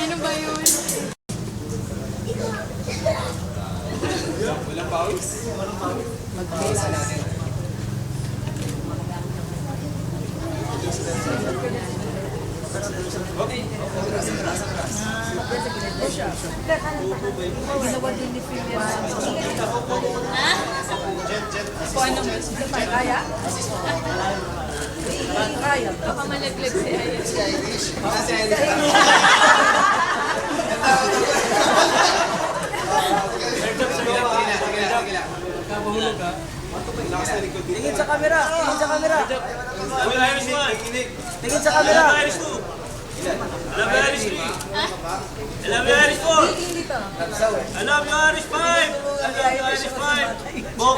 Ano ba yun? Walang pawis? Mag-base natin. Okay. Ginawa din ni Philip. Ha? Kung ano mo? Kaya? Kaya. Baka malaglag si Ayat. Kasi Kapahulog ka. Tingin sa camera! Tingin sa camera! Uy, Irish 1. Tingin sa camera! Irish 2. Alam mo Irish 3. Alam mo Irish 4. Alam mo Irish 5. Alam mo Irish 5. Bok.